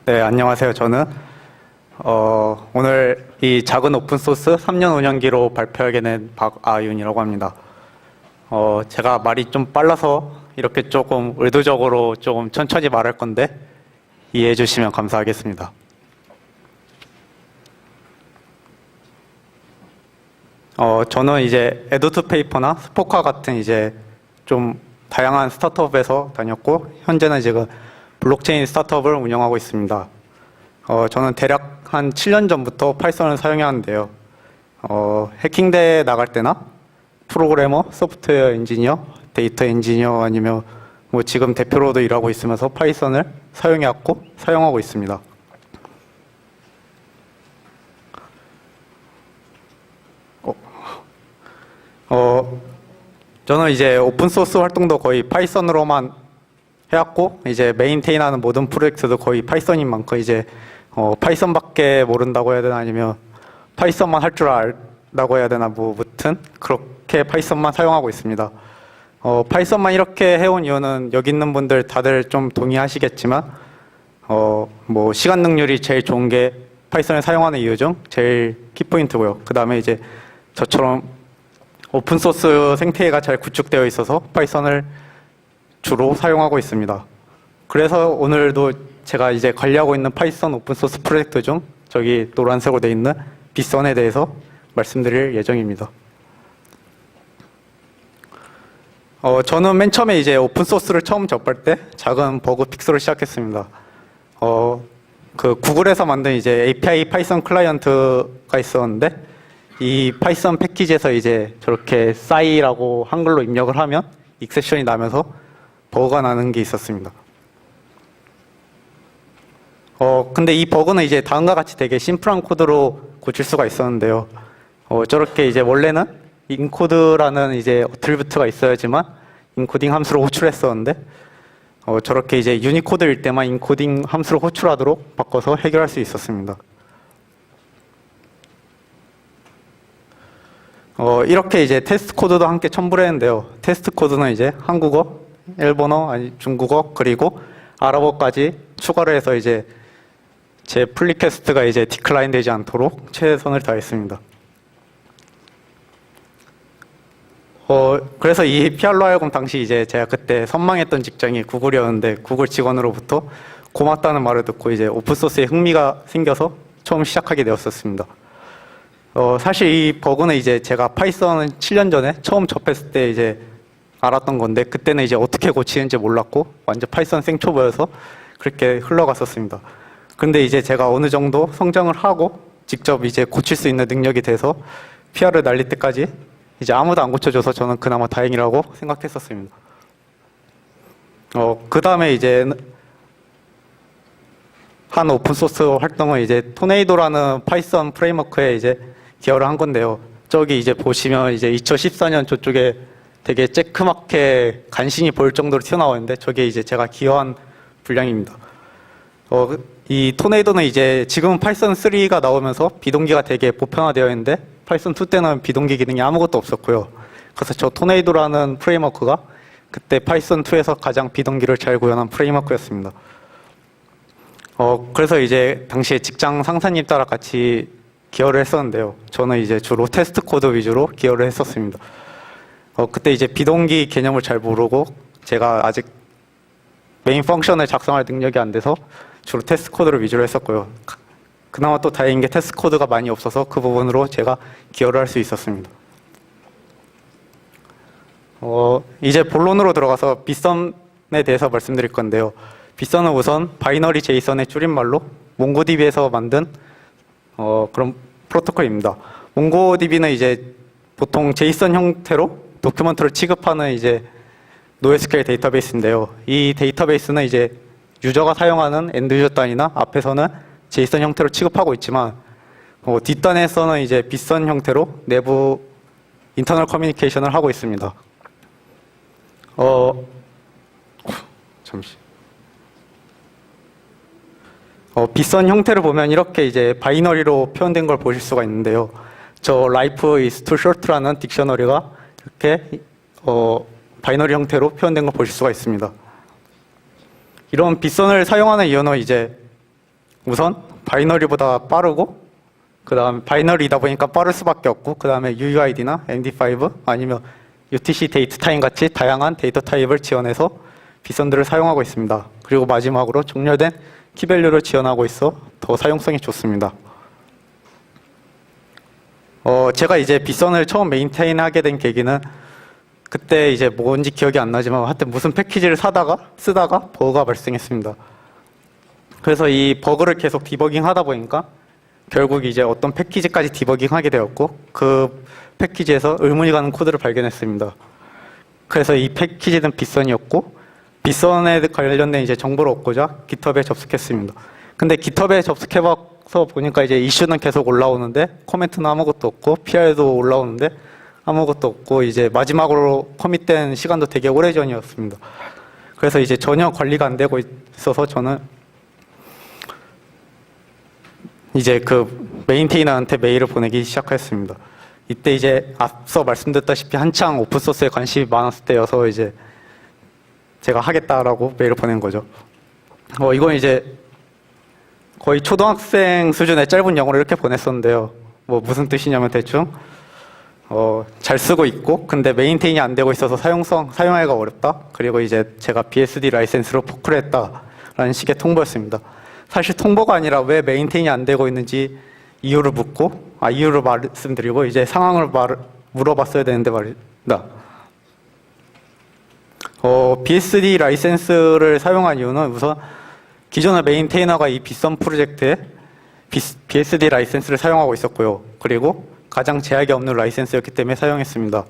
네, 안녕하세요. 저는 오늘 이 작은 오픈소스 3년 운영기로 발표하게 된 박아윤이라고 합니다. 제가 말이 좀 빨라서 이렇게 조금 의도적으로 조금 천천히 말할 건데 이해해 주시면 감사하겠습니다. 저는 이제 에듀투페이퍼나 스포카 같은 이제 좀 다양한 스타트업에서 다녔고 현재는 지금 블록체인 스타트업을 운영하고 있습니다. 저는 대략 한 7년 전부터 파이썬을 사용하는데요. 해킹대에 나갈 때나 프로그래머, 소프트웨어 엔지니어, 데이터 엔지니어 아니면 뭐 지금 대표로도 일하고 있으면서 파이썬을 사용해왔고 사용하고 있습니다. 저는 이제 오픈소스 활동도 거의 파이썬으로만 해왔고 이제 메인테인하는 모든 프로젝트도 거의 파이썬인 만큼 이제 파이썬밖에 모른다고 해야 되나 아니면 파이썬만 할 줄 안다고 해야 되나 뭐 무튼 그렇게 파이썬만 사용하고 있습니다. 파이썬만 이렇게 해온 이유는 여기 있는 분들 다들 좀 동의하시겠지만 뭐 시간 능률이 제일 좋은 게 파이썬을 사용하는 이유 중 제일 키포인트고요. 그 다음에 이제 저처럼 오픈소스 생태계가 잘 구축되어 있어서 파이썬을 주로 사용하고 있습니다. 그래서 오늘도 제가 이제 관리하고 있는 파이썬 오픈소스 프로젝트 중 저기 노란색으로 되어 있는 빗선에 대해서 말씀드릴 예정입니다. 저는 맨 처음에 이제 오픈소스를 처음 접할 때 작은 버그 픽스로 시작했습니다. 그 구글에서 만든 이제 API 파이썬 클라이언트가 있었는데 이 파이썬 패키지에서 이제 저렇게 싸이라고 한글로 입력을 하면 익셉션이 나면서 버그가 나는 게 있었습니다. 근데 이 버그는 이제 다음과 같이 되게 심플한 코드로 고칠 수가 있었는데요. 저렇게 이제 원래는 인코드라는 이제 어트리뷰트가 있어야지만 인코딩 함수를 호출했었는데 저렇게 이제 유니코드일 때만 인코딩 함수를 호출하도록 바꿔서 해결할 수 있었습니다. 이렇게 이제 테스트 코드도 함께 첨부를 했는데요. 테스트 코드는 이제 한국어, 일본어, 아니 중국어, 그리고 아랍어까지 추가를 해서 이제 제 플리퀘스트가 이제 디클라인 되지 않도록 최선을 다했습니다. 그래서 이 피알로 하여금 당시 이제 제가 그때 선망했던 직장이 구글이었는데 구글 직원으로부터 고맙다는 말을 듣고 이제 오픈소스에 흥미가 생겨서 처음 시작하게 되었었습니다. 사실 이 버그는 이제 제가 파이썬은 7년 전에 처음 접했을 때 이제 알았던 건데 그때는 이제 어떻게 고치는지 몰랐고 완전 파이썬 생초보여서 그렇게 흘러갔었습니다. 근데 이제 제가 어느 정도 성장을 하고 직접 이제 고칠 수 있는 능력이 돼서 PR을 날릴 때까지 이제 아무도 안 고쳐줘서 저는 그나마 다행이라고 생각했었습니다. 그 다음에 이제 한 오픈소스 활동은 이제 토네이도라는 파이썬 프레임워크에 이제 기여를 한 건데요. 저기 이제 보시면 이제 2014년 저쪽에 되게 쬐끄맣게 간신히 보일 정도로 튀어나오는데 저게 이제 제가 기여한 분량입니다. 이 토네이도는 이제 지금은 파이썬 3가 나오면서 비동기가 되게 보편화되어 있는데 파이썬 2 때는 비동기 기능이 아무것도 없었고요. 그래서 저 토네이도라는 프레임워크가 그때 파이썬 2에서 가장 비동기를 잘 구현한 프레임워크였습니다. 그래서 이제 당시에 직장 상사님 따라 같이 기여를 했었는데요. 저는 이제 주로 테스트 코드 위주로 기여를 했었습니다. 그때 이제 비동기 개념을 잘 모르고 제가 아직 메인 펑션을 작성할 능력이 안 돼서 주로 테스트 코드를 위주로 했었고요. 그나마 또 다행인 게 테스트 코드가 많이 없어서 그 부분으로 제가 기여를 할 수 있었습니다. 이제 본론으로 들어가서 빗선에 대해서 말씀드릴 건데요. 빗선은 우선 바이너리 제이선의 줄임말로 몽고DB에서 만든 그런 프로토콜입니다. 몽고DB는 이제 보통 제이선 형태로 도큐먼트를 취급하는 이제 NoSQL 데이터베이스인데요. 이 데이터베이스는 이제 유저가 사용하는 엔드 유저 단위나 앞에서는 제이선 형태로 취급하고 있지만 뒷단에서는 이제 빗선 형태로 내부 인터널 커뮤니케이션을 하고 있습니다. 잠시. 빗선 형태를 보면 이렇게 이제 바이너리로 표현된 걸 보실 수가 있는데요. 저 life is too short라는 딕셔너리가 이렇게 바이너리 형태로 표현된 걸 보실 수가 있습니다. 이런 빗선을 사용하는 이유는 이제 우선 바이너리보다 빠르고, 그 다음 바이너리다 보니까 빠를 수밖에 없고, 그 다음에 UUID나 MD5 아니면 UTC 데이트 타임 같이 다양한 데이터 타입을 지원해서 빗선들을 사용하고 있습니다. 그리고 마지막으로 정렬된 키밸류를 지원하고 있어 더 사용성이 좋습니다. 제가 이제 빗선을 처음 메인테인 하게 된 계기는 그때 이제 뭔지 기억이 안 나지만 하여튼 무슨 패키지를 쓰다가 버그가 발생했습니다. 그래서 이 버그를 계속 디버깅 하다 보니까 결국 이제 어떤 패키지까지 디버깅 하게 되었고, 그 패키지에서 의문이 가는 코드를 발견했습니다. 그래서 이 패키지는 빗선이었고, 빗선에 관련된 이제 정보를 얻고자 GitHub에 접속했습니다. 근데 GitHub에 접속해봐서 보니까 이제 이슈는 계속 올라오는데 코멘트는 아무것도 없고, PR도 올라오는데 아무것도 없고, 이제 마지막으로 커밋된 시간도 되게 오래전이었습니다. 그래서 이제 전혀 관리가 안 되고 있어서 저는 이제 그 메인테이너한테 메일을 보내기 시작했습니다. 이때 이제 앞서 말씀드렸다시피 한창 오픈소스에 관심이 많았을 때여서 이제 제가 하겠다라고 메일을 보낸 거죠. 이건 이제 거의 초등학생 수준의 짧은 영어로 이렇게 보냈었는데요. 무슨 뜻이냐면 대충 잘 쓰고 있고 근데 메인테인이 안 되고 있어서 사용하기가 어렵다. 그리고 이제 제가 BSD 라이센스로 포크를 했다라는 식의 통보였습니다. 사실 통보가 아니라 왜 메인테인이 안 되고 있는지 이유를 이유를 말씀드리고 이제 상황을 물어봤어야 되는데 말입니다. BSD 라이센스를 사용한 이유는 우선 기존의 메인테이너가 이 빗선 프로젝트에 BSD 라이센스를 사용하고 있었고요. 그리고 가장 제약이 없는 라이센스였기 때문에 사용했습니다.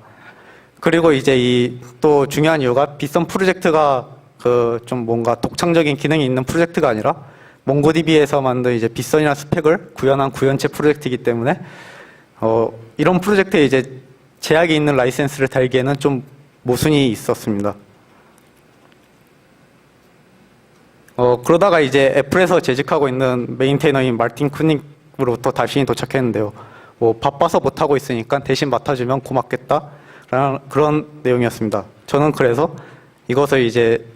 그리고 이제 또 중요한 이유가 빗선 프로젝트가 좀 뭔가 독창적인 기능이 있는 프로젝트가 아니라 몽고DB에서 만든 이제 빗선이라는 스펙을 구현한 구현체 프로젝트이기 때문에 이런 프로젝트에 이제 제약이 있는 라이센스를 달기에는 좀 모순이 있었습니다. 그러다가 이제 애플에서 재직하고 있는 메인테이너인 마틴 쿠닉으로부터 답신이 도착했는데요. 바빠서 못하고 있으니까 대신 맡아주면 고맙겠다라는 그런 내용이었습니다. 저는 그래서 이것을 이제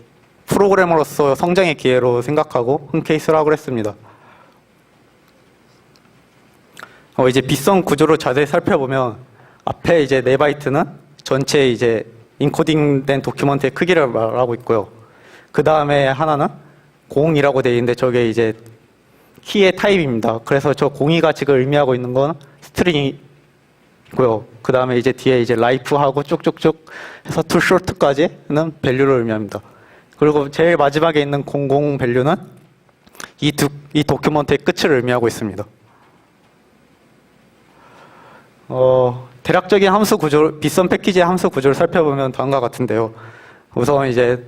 프로그래머로서 성장의 기회로 생각하고 흔쾌히 쓰라고 했습니다. 이제 빗선 구조를 자세히 살펴보면 앞에 이제 4바이트는 전체 이제 인코딩된 도큐먼트의 크기를 말하고 있고요. 그 다음에 하나는 0이라고 되어 있는데 저게 이제 키의 타입입니다. 그래서 저 02가 지금 의미하고 있는 건 스트링이고요. 그 다음에 이제 뒤에 이제 life하고 쭉쭉쭉 해서 to short까지는 밸류를 의미합니다. 그리고 제일 마지막에 있는 00 밸류는 이 도큐먼트의 끝을 의미하고 있습니다. 대략적인 함수 구조, 빗선 패키지의 함수 구조를 살펴보면 다음과 같은데요. 우선 이제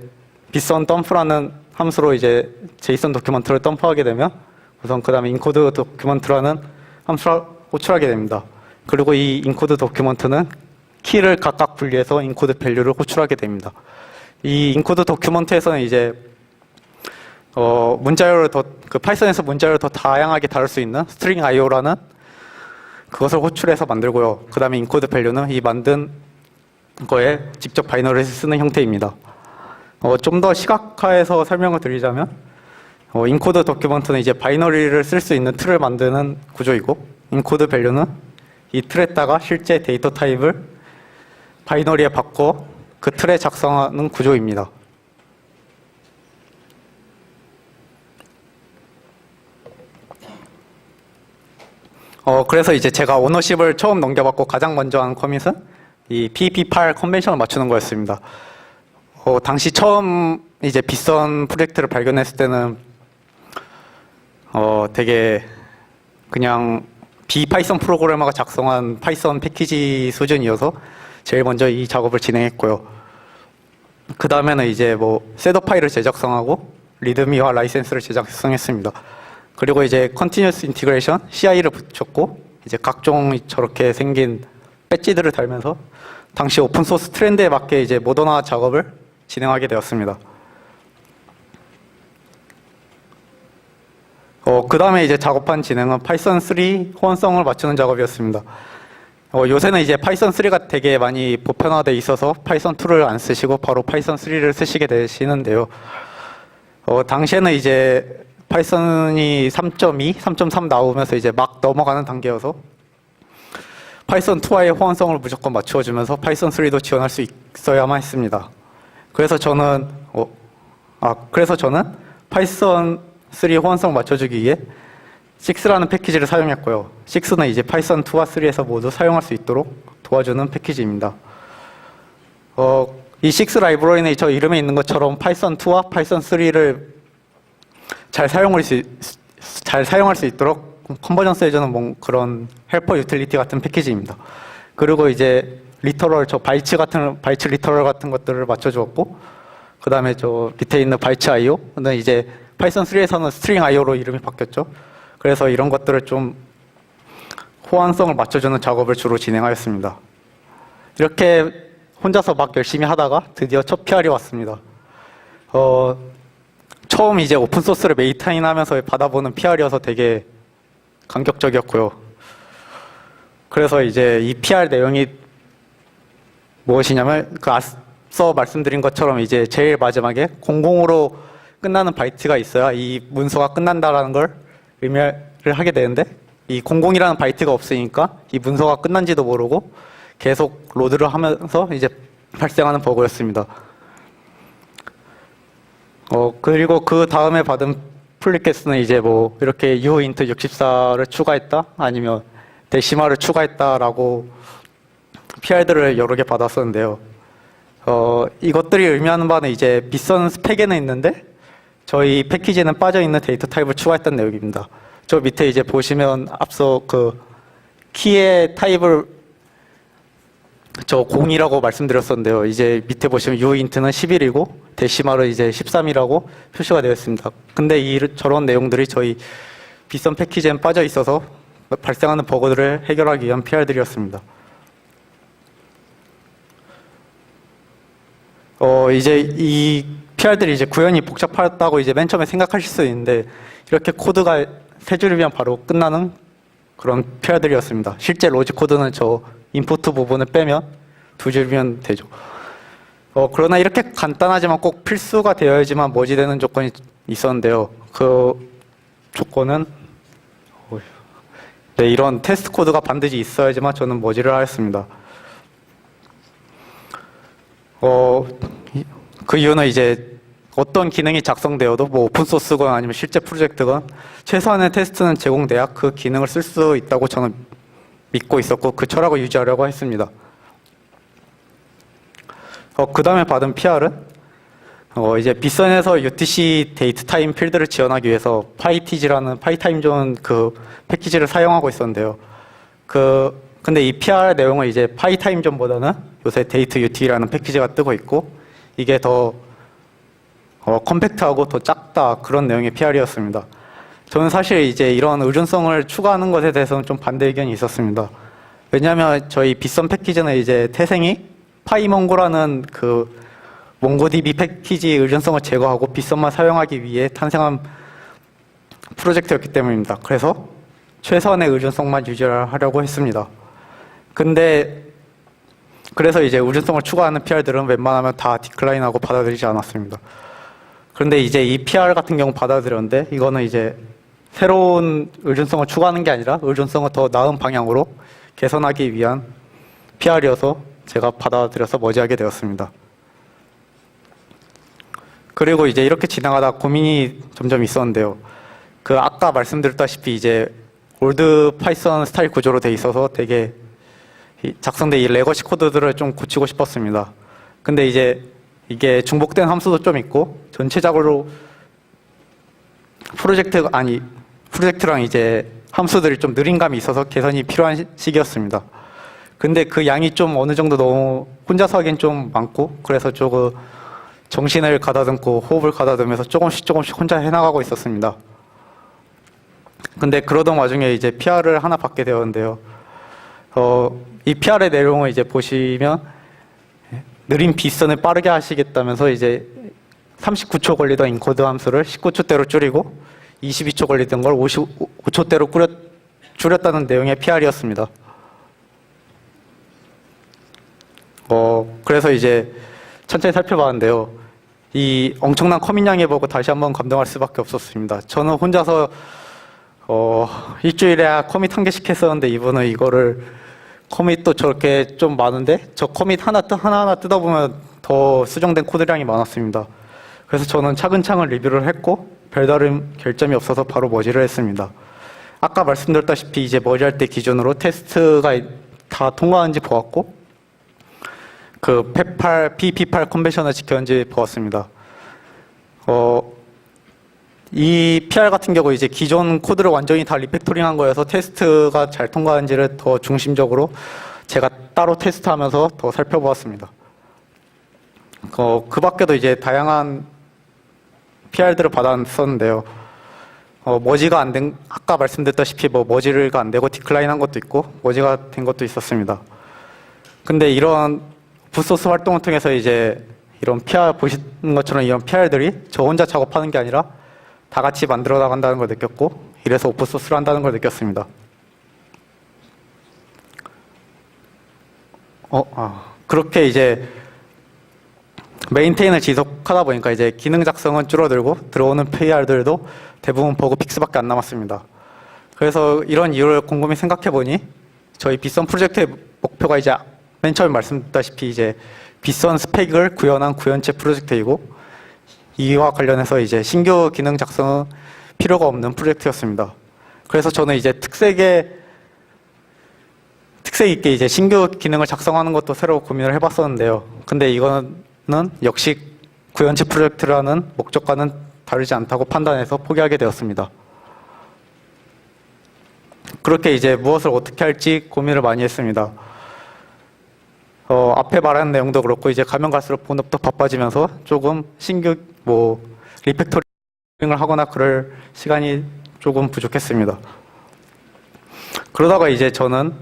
빗선 덤프라는 함수로 이제 제이슨 도큐먼트를 덤프하게 되면 우선 그 다음에 인코드 도큐먼트라는 함수를 호출하게 됩니다. 그리고 이 인코드 도큐먼트는 키를 각각 분리해서 인코드 밸류를 호출하게 됩니다. 이 인코드 도큐먼트에서는 이제 문자열을 파이썬에서 문자열을 더 다양하게 다룰 수 있는 스트링 IO라는 그것을 호출해서 만들고요. 그 다음에 인코드 밸류는 이 만든 거에 직접 바이너리를 쓰는 형태입니다. 좀 더 시각화해서 설명을 드리자면 인코드 도큐먼트는 이제 바이너리를 쓸 수 있는 틀을 만드는 구조이고 인코드 밸류는 이 틀에다가 실제 데이터 타입을 바이너리에 바꿔 그 틀에 작성하는 구조입니다. 그래서 이제 제가 오너십을 처음 넘겨받고 가장 먼저 한 커밋은 이 PEP8 컨벤션을 맞추는 거였습니다. 당시 처음 이제 빗선 프로젝트를 발견했을 때는 되게 그냥 비파이썬 프로그래머가 작성한 파이썬 패키지 수준이어서 제일 먼저 이 작업을 진행했고요. 그 다음에는 이제 셋업 파일을 재작성하고 리드미와 라이센스를 재작성했습니다. 그리고 이제 컨티뉴어스 인티그레이션 CI를 붙였고 이제 각종 저렇게 생긴 배지들을 달면서 당시 오픈소스 트렌드에 맞게 이제 모던화 작업을 진행하게 되었습니다. 그 다음에 이제 작업한 진행은 파이썬 3 호환성을 맞추는 작업이었습니다. 요새는 이제 파이썬 3가 되게 많이 보편화되어 있어서 파이썬 2를 안 쓰시고 바로 파이썬 3를 쓰시게 되시는데요. 당시에는 이제 파이썬이 3.2, 3.3 나오면서 이제 막 넘어가는 단계여서 파이썬 2와의 호환성을 무조건 맞추어주면서 파이썬 3도 지원할 수 있어야만 했습니다. 그래서 저는 파이썬 3 호환성 맞춰주기 위해 6라는 패키지를 사용했고요. 6는 이제 파이썬 2와 3에서 모두 사용할 수 있도록 도와주는 패키지입니다. 이 6 라이브러리는 저 이름에 있는 것처럼 파이썬 2와 파이썬 3를 잘 사용할 수 있도록 컨버전스 해주는 그런 헬퍼 유틸리티 같은 패키지입니다. 그리고 이제 리터럴, 바이츠 리터럴 같은 것들을 맞춰주었고, 그 다음에 저 밑에 있는 바이츠 IO는 이제 파이썬 3에서는 스트링 IO로 이름이 바뀌었죠. 그래서 이런 것들을 좀 호환성을 맞춰주는 작업을 주로 진행하였습니다. 이렇게 혼자서 막 열심히 하다가 드디어 첫 PR이 왔습니다. 처음 이제 오픈소스를 메인테인 하면서 받아보는 PR이어서 되게 감격적이었고요. 그래서 이제 이 PR 내용이 무엇이냐면 앞서 말씀드린 것처럼 이제 제일 마지막에 00으로 끝나는 바이트가 있어야 이 문서가 끝난다라는 걸 의미를 하게 되는데, 이 00이라는 바이트가 없으니까 이 문서가 끝난지도 모르고 계속 로드를 하면서 이제 발생하는 버그였습니다. 그리고 그 다음에 받은 풀리케스는 이제 이렇게 uint 64를 추가했다, 아니면 데시마를 추가했다라고 PR들을 여러 개 받았었는데요. 이것들이 의미하는 바는 이제 빗선 스펙에는 있는데 저희 패키지에는 빠져있는 데이터 타입을 추가했던 내용입니다. 저 밑에 이제 보시면 앞서 그 키의 타입을 0이라고 말씀드렸었는데요. 이제 밑에 보시면 uint는 11이고 데시말은 이제 13이라고 표시가 되어 있습니다. 근데 저런 내용들이 저희 빗선 패키지엔 빠져 있어서 발생하는 버그들을 해결하기 위한 PR들이었습니다. 이제 이 PR들이 이제 구현이 복잡하다고 이제 맨 처음에 생각하실 수 있는데, 이렇게 코드가 세 줄이면 바로 끝나는 그런 PR들이었습니다. 실제 로직 코드는 저 인풋 부분을 빼면 두 줄이면 되죠. 그러나 이렇게 간단하지만 꼭 필수가 되어야지만 머지되는 조건이 있었는데요. 그 조건은 이런 테스트 코드가 반드시 있어야지만 저는 머지를 하였습니다. 그 이유는 이제 어떤 기능이 작성되어도 오픈소스건 아니면 실제 프로젝트건 최소한의 테스트는 제공돼야 그 기능을 쓸 수 있다고 저는 믿고 있었고 그 철학을 유지하려고 했습니다. 그 다음에 받은 PR은 이제 빗선에서 UTC 데이트 타임 필드를 지원하기 위해서 파이티지라는 파이타임존 그 패키지를 사용하고 있었는데요. 근데 이 PR 내용은 이제 파이타임존보다는 요새 데이트 UT라는 패키지가 뜨고 있고, 이게 더 컴팩트하고 더 작다, 그런 내용의 PR이었습니다. 저는 사실 이제 이런 의존성을 추가하는 것에 대해서는 좀 반대 의견이 있었습니다. 왜냐하면 저희 빗선 패키지는 이제 태생이 파이몽고라는 그 몽고DB 패키지 의존성을 제거하고 빗선만 사용하기 위해 탄생한 프로젝트였기 때문입니다. 그래서 최소한의 의존성만 유지하려고 했습니다. 그래서 이제 의존성을 추가하는 PR들은 웬만하면 다 디클라인하고 받아들이지 않았습니다. 그런데 이제 이 PR 같은 경우 받아들였는데, 이거는 이제 새로운 의존성을 추가하는 게 아니라 의존성을 더 나은 방향으로 개선하기 위한 PR이어서 제가 받아들여서 머지하게 되었습니다. 그리고 이제 이렇게 진행하다 고민이 점점 있었는데요. 아까 말씀드렸다시피 이제 올드 파이썬 스타일 구조로 돼 있어서 되게 작성된 이 레거시 코드들을 좀 고치고 싶었습니다. 근데 이제 이게 중복된 함수도 좀 있고 전체적으로 프로젝트랑 이제 함수들이 좀 느린 감이 있어서 개선이 필요한 시기였습니다. 근데 그 양이 좀 어느 정도 너무 혼자서 하기엔 좀 많고, 그래서 정신을 가다듬고 호흡을 가다듬으면서 조금씩 혼자 해나가고 있었습니다. 근데 그러던 와중에 이제 PR을 하나 받게 되었는데요. 이 PR의 내용을 이제 보시면 느린 빗선을 빠르게 하시겠다면서 이제 39초 걸리던 인코드 함수를 19초대로 줄이고 22초 걸리던 걸 55초대로 줄였다는 내용의 PR이었습니다. 그래서 이제 천천히 살펴봤는데요. 이 엄청난 커밋량에 보고 다시 한번 감동할 수밖에 없었습니다. 저는 혼자서 일주일에 커밋 1개씩 했었는데 이분은 이거를 커밋도 저렇게 좀 많은데 저 커밋 하나하나 뜯어보면 더 수정된 코드량이 많았습니다. 그래서 저는 차근차근 리뷰를 했고 별다른 결점이 없어서 바로 머지를 했습니다. 아까 말씀드렸다시피 이제 머지할 때 기준으로 테스트가 다 통과한지 보았고 그 P8 컨벤션을 지켰는지 보았습니다. 이 PR 같은 경우 이제 기존 코드를 완전히 다 리팩토링한 거여서 테스트가 잘 통과한지를 더 중심적으로 제가 따로 테스트하면서 더 살펴보았습니다. 그 밖에도 이제 다양한 PR들을 받았었는데요. 머지가 안 된, 아까 말씀드렸다시피 머지가 안 되고 디클라인 한 것도 있고 머지가 된 것도 있었습니다. 근데 이런 붓소스 활동을 통해서 이제 이런 PR 보시는 것처럼 이런 PR들이 저 혼자 작업하는 게 아니라 다 같이 만들어 나간다는 걸 느꼈고 이래서 오픈소스를 한다는 걸 느꼈습니다. 그렇게 이제 메인테인을 지속하다 보니까 이제 기능 작성은 줄어들고 들어오는 PR들도 대부분 버그 픽스밖에 안 남았습니다. 그래서 이런 이유를 곰곰이 생각해 보니 저희 빗선 프로젝트의 목표가 이제 맨 처음에 말씀드렸다시피 이제 빗선 스펙을 구현한 구현체 프로젝트이고 이와 관련해서 이제 신규 기능 작성은 필요가 없는 프로젝트였습니다. 그래서 저는 이제 특색 있게 이제 신규 기능을 작성하는 것도 새로 고민을 해봤었는데요. 근데 이거는 역시 구현체 프로젝트라는 목적과는 다르지 않다고 판단해서 포기하게 되었습니다. 그렇게 이제 무엇을 어떻게 할지 고민을 많이 했습니다. 앞에 말한 내용도 그렇고 이제 가면 갈수록 본업도 바빠지면서 조금 신규 리팩토링을 하거나 그럴 시간이 조금 부족했습니다. 그러다가 이제 저는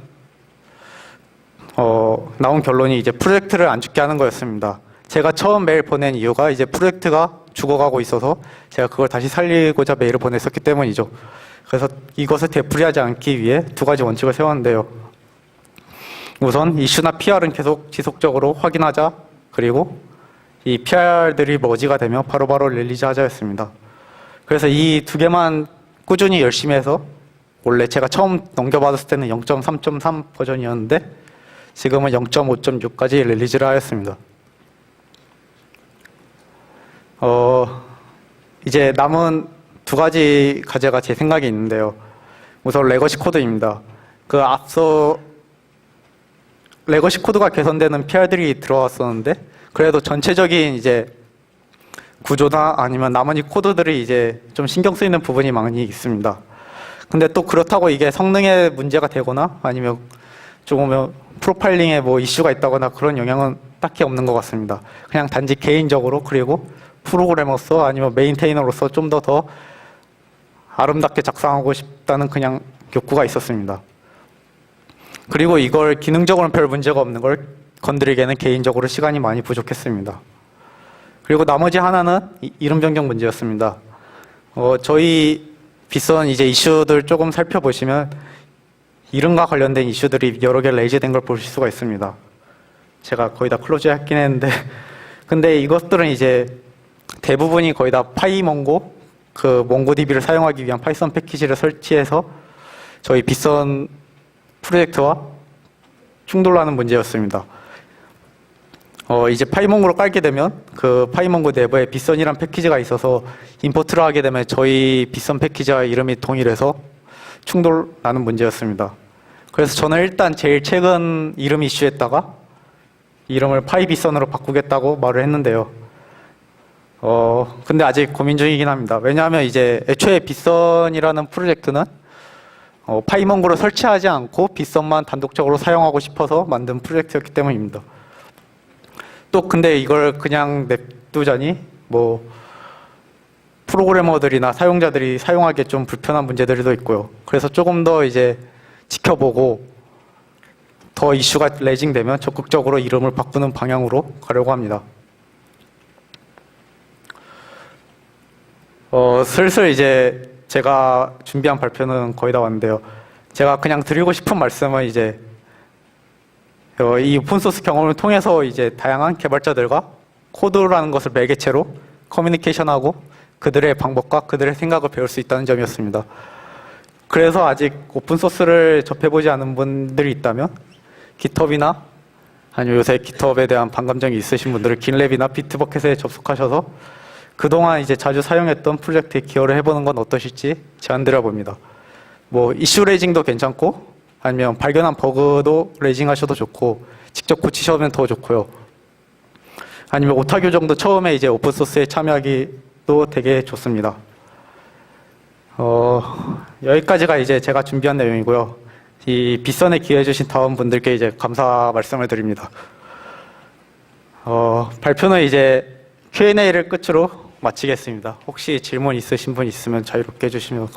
나온 결론이 이제 프로젝트를 안 죽게 하는 거였습니다. 제가 처음 메일 보낸 이유가 이제 프로젝트가 죽어가고 있어서 제가 그걸 다시 살리고자 메일을 보냈었기 때문이죠. 그래서 이것을 되풀이하지 않기 위해 2가지 원칙을 세웠는데요. 우선 이슈나 PR은 계속 지속적으로 확인하자. 그리고 이 PR들이 머지가 되면 바로바로 릴리즈 하자였습니다. 그래서 이 2개만 꾸준히 열심히 해서 원래 제가 처음 넘겨받았을 때는 0.3.3 버전이었는데 지금은 0.5.6까지 릴리즈를 하였습니다. 이제 남은 2가지 과제가 제 생각에 있는데요. 우선 레거시 코드입니다. 그 앞서 레거시 코드가 개선되는 PR들이 들어왔었는데 그래도 전체적인 이제 구조나 아니면 나머지 코드들이 이제 좀 신경 쓰이는 부분이 많이 있습니다. 근데 또 그렇다고 이게 성능에 문제가 되거나 아니면 조금 프로파일링에 뭐 이슈가 있다거나 그런 영향은 딱히 없는 것 같습니다. 그냥 단지 개인적으로 그리고 프로그래머로서 아니면 메인테이너로서 좀 더 아름답게 작성하고 싶다는 그냥 욕구가 있었습니다. 그리고 이걸 기능적으로는 별 문제가 없는 걸 건드리기에는 개인적으로 시간이 많이 부족했습니다. 그리고 나머지 하나는 이름 변경 문제였습니다. 저희 빗선 이제 이슈들 조금 살펴보시면 이름과 관련된 이슈들이 여러 개 레이즈된 걸 보실 수가 있습니다. 제가 거의 다 클로즈 했긴 했는데 근데 이것들은 이제 대부분이 거의 다 파이몽고 그 몽고DB를 사용하기 위한 파이썬 패키지를 설치해서 저희 빗선 프로젝트와 충돌하는 문제였습니다. 이제 파이몽고로 깔게 되면 그 파이몽고 내부에 빗선이란 패키지가 있어서 임포트를 하게 되면 저희 빗선 패키지와 이름이 동일해서 충돌나는 문제였습니다. 그래서 저는 일단 제일 최근 이름 이슈에다가 이름을 파이빗선으로 바꾸겠다고 말을 했는데요. 근데 아직 고민 중이긴 합니다. 왜냐하면 이제 애초에 빗선이라는 프로젝트는 파이몽고를 설치하지 않고 빗선만 단독적으로 사용하고 싶어서 만든 프로젝트였기 때문입니다. 또 근데 이걸 그냥 냅두자니 뭐 프로그래머들이나 사용자들이 사용하기에 좀 불편한 문제들도 있고요. 그래서 조금 더 이제 지켜보고 더 이슈가 레이징되면 적극적으로 이름을 바꾸는 방향으로 가려고 합니다. 슬슬 이제 제가 준비한 발표는 거의 다 왔는데요. 제가 그냥 드리고 싶은 말씀은 이제 이 오픈소스 경험을 통해서 이제 다양한 개발자들과 코드라는 것을 매개체로 커뮤니케이션하고 그들의 방법과 그들의 생각을 배울 수 있다는 점이었습니다. 그래서 아직 오픈소스를 접해보지 않은 분들이 있다면 깃허브나 아니면 요새 깃허브에 대한 반감정이 있으신 분들은 긴랩이나 비트버켓에 접속하셔서 그동안 이제 자주 사용했던 프로젝트에 기여를 해보는 건 어떠실지 제안드려 봅니다. 뭐 이슈 레이징도 괜찮고 아니면 발견한 버그도 레이징하셔도 좋고 직접 고치셔면 더 좋고요. 아니면 오타 교정도 처음에 이제 오픈소스에 참여하기도 되게 좋습니다. 여기까지가 이제 제가 준비한 내용이고요. 이 빗선에 기여해주신 다음 분들께 이제 감사 말씀을 드립니다. 발표는 이제 Q&A를 끝으로 마치겠습니다. 혹시 질문 있으신 분 있으면 자유롭게 해주시면